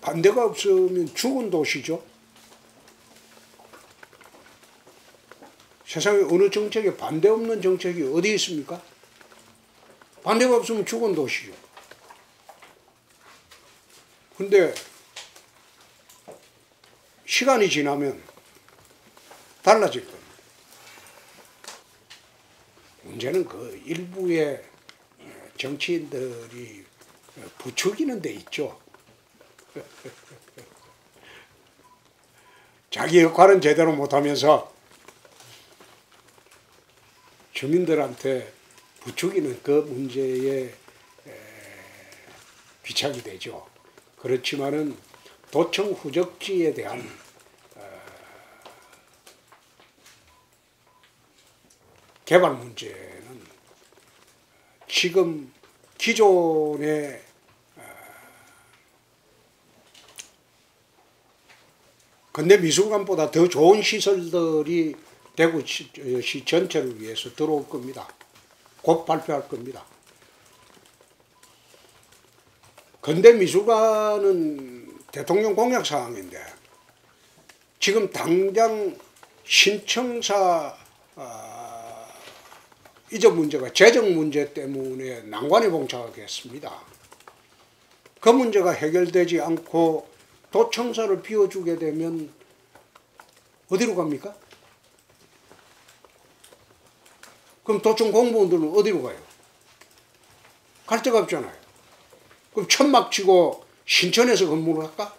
반대가 없으면 죽은 도시죠. 세상에 어느 정책에 반대 없는 정책이 어디 있습니까? 반대가 없으면 죽은 도시죠. 근데 시간이 지나면 달라질 겁니다. 문제는 그 일부의 정치인들이 부추기는 데 있죠. 자기 역할은 제대로 못하면서 주민들한테 부추기는 그 문제에 귀착이 되죠. 그렇지만은 도청 후적지에 대한 개발 문제는 지금 기존의 근대미술관보다 더 좋은 시설들이 대구시 전체를 위해서 들어올 겁니다. 곧 발표할 겁니다. 근대미술관은 대통령 공약 사항인데 지금 당장 신청사 이전 문제가 재정 문제 때문에 난관에 봉착하겠습니다. 그 문제가 해결되지 않고 도청사를 비워주게 되면 어디로 갑니까? 그럼 도청 공무원들은 어디로 가요? 갈 데가 없잖아요. 그럼 천막 치고 신천에서 근무를 할까?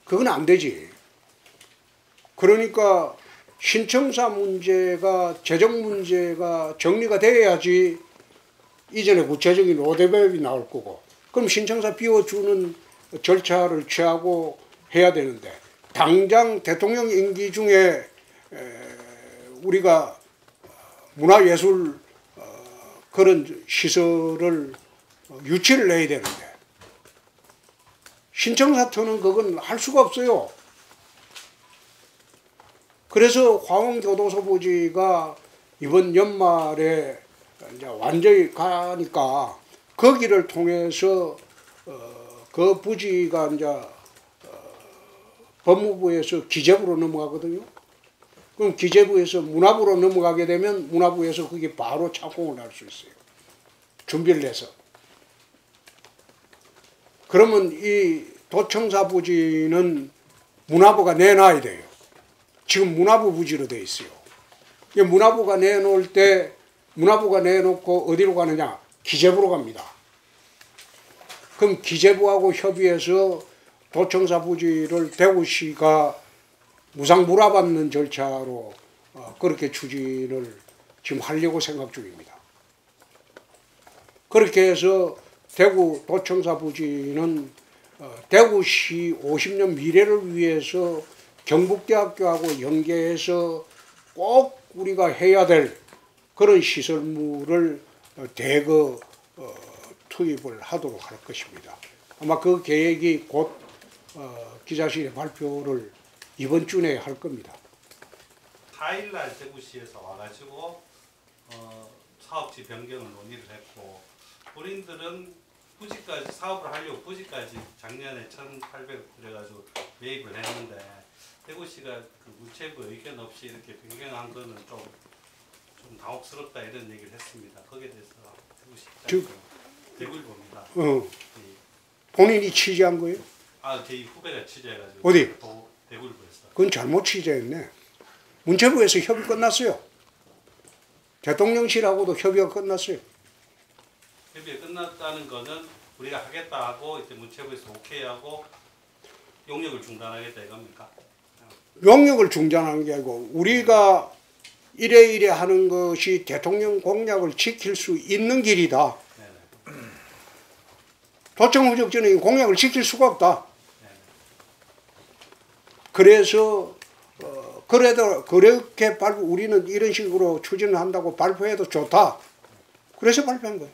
그건 안 되지. 그러니까 신청사 문제가 재정 문제가 정리가 돼야지 이전에 구체적인 로드맵이 나올 거고, 그럼 신청사 비워주는 절차를 취하고 해야 되는데 당장 대통령 임기 중에 우리가 문화예술 그런 시설을 유치를 해야 되는데 신청사터는 그건 할 수가 없어요. 그래서 화원교도소 부지가 이번 연말에 이제 완전히 가니까 거기를 통해서 그 부지가 이제 법무부에서 기재부로 넘어가거든요. 그럼 기재부에서 문화부로 넘어가게 되면 문화부에서 그게 바로 착공을 할 수 있어요. 준비를 해서. 그러면 이 도청사 부지는 문화부가 내놔야 돼요. 지금 문화부 부지로 돼 있어요. 문화부가 내놓을 때 문화부가 내놓고 어디로 가느냐? 기재부로 갑니다. 그럼 기재부하고 협의해서 도청사 부지를 대구시가 무상 물화받는 절차로 그렇게 추진을 지금 하려고 생각 중입니다. 그렇게 해서 대구 도청사 부지는 대구시 50년 미래를 위해서 경북대학교하고 연계해서 꼭 우리가 해야 될 그런 시설물을 대거 투입을 하도록 할 것입니다. 아마 그 계획이 곧 기자실에 발표를 이번 주 내에 할 겁니다. 4일날 대구시에서 와가지고 사업지 변경을 논의를 했고, 본인들은 부지까지 사업을 하려고 부지까지 작년에 1,800억 들여가지고 매입을 했는데 대구시가 그 문체부 의견 없이 이렇게 변경한 거는 좀 당혹스럽다 이런 얘기를 했습니다. 거기에 대해서 대구시 대구일보입니다. 본인이 취재한 거예요? 아, 저희 후배가 취재해가지고 어디? 대구일보에서. 그건 잘못 취재했네. 문체부에서 협의 끝났어요. 대통령실하고도 협의가 끝났어요. 협의가 끝났다는 거는 우리가 하겠다 하고 이제 문체부에서 오케이하고 용역을 중단하겠다 이겁니까? 용역을 중단한 게 아니고 우리가 이래 하는 것이 대통령 공약을 지킬 수 있는 길이다. 도청 후적지는 공약을 지킬 수가 없다. 그래서 그래도 그렇게 우리는 이런 식으로 추진을 한다고 발표해도 좋다. 그래서 발표한 거예요.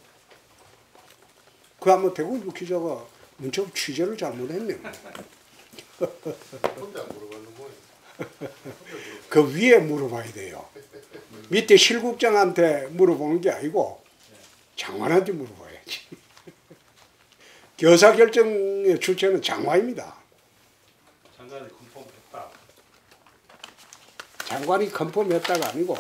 그 아마 대구일보 기자가 문체부 취재를 잘못했네요. 그 위에 물어봐야 돼요. 밑에 실국장한테 물어보는 게 아니고 장관한테 물어봐야지. 의사결정의 주체는 장관입니다. 장관이 컨펌했다. 장관이 컨펌했다가 아니고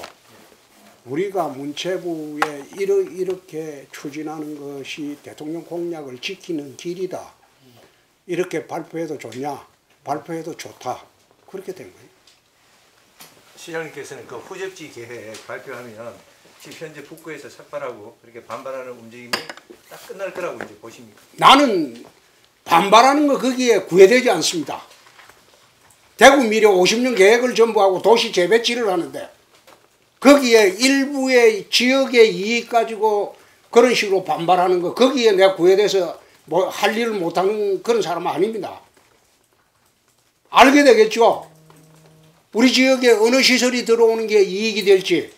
우리가 문체부에 이렇게 추진하는 것이 대통령 공약을 지키는 길이다. 이렇게 발표해도 좋냐? 발표해도 좋다. 그렇게 된 거예요. 시장님께서는 그 후적지 계획 발표하면 지금 현재 북구에서 삭발하고 그렇게 반발하는 움직임이 딱 끝날 거라고 이제 보십니까? 나는 반발하는 거 거기에 구애되지 않습니다. 대구 미래 50년 계획을 전부하고 도시 재배치를 하는데 거기에 일부의 지역의 이익 가지고 그런 식으로 반발하는 거 거기에 내가 구애돼서 뭐 할 일을 못하는 그런 사람은 아닙니다. 알게 되겠죠. 우리 지역에 어느 시설이 들어오는 게 이익이 될지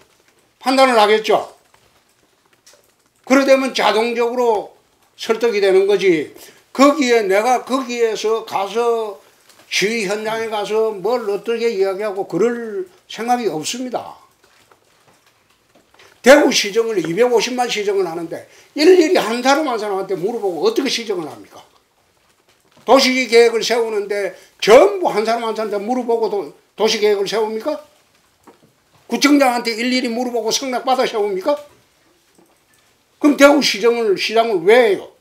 판단을 하겠죠. 그러되면 자동적으로 설득이 되는 거지. 거기에 내가 거기에서 가서 시위 현장에 가서 뭘 어떻게 이야기하고 그럴 생각이 없습니다. 대구시정을 250만 시정을 하는데 일일이 한 사람 한 사람한테 물어보고 어떻게 시정을 합니까? 도시계획을 세우는데 전부 한 사람 한 사람한테 물어보고 도시계획을 세웁니까? 구청장한테 일일이 물어보고 승낙받아 세웁니까? 그럼 대구시장을 왜 해요?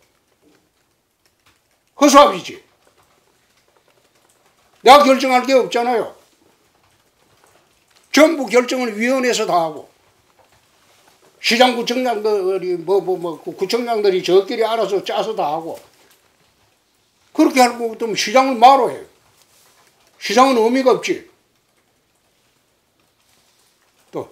허수아비지. 내가 결정할 게 없잖아요. 전부 결정을 위원회에서 다 하고 시장 구청장들이 구청장들이 저끼리 알아서 짜서 다 하고 그렇게 하고 또 시장을 뭐로 해요? 시장은 의미가 없지. 또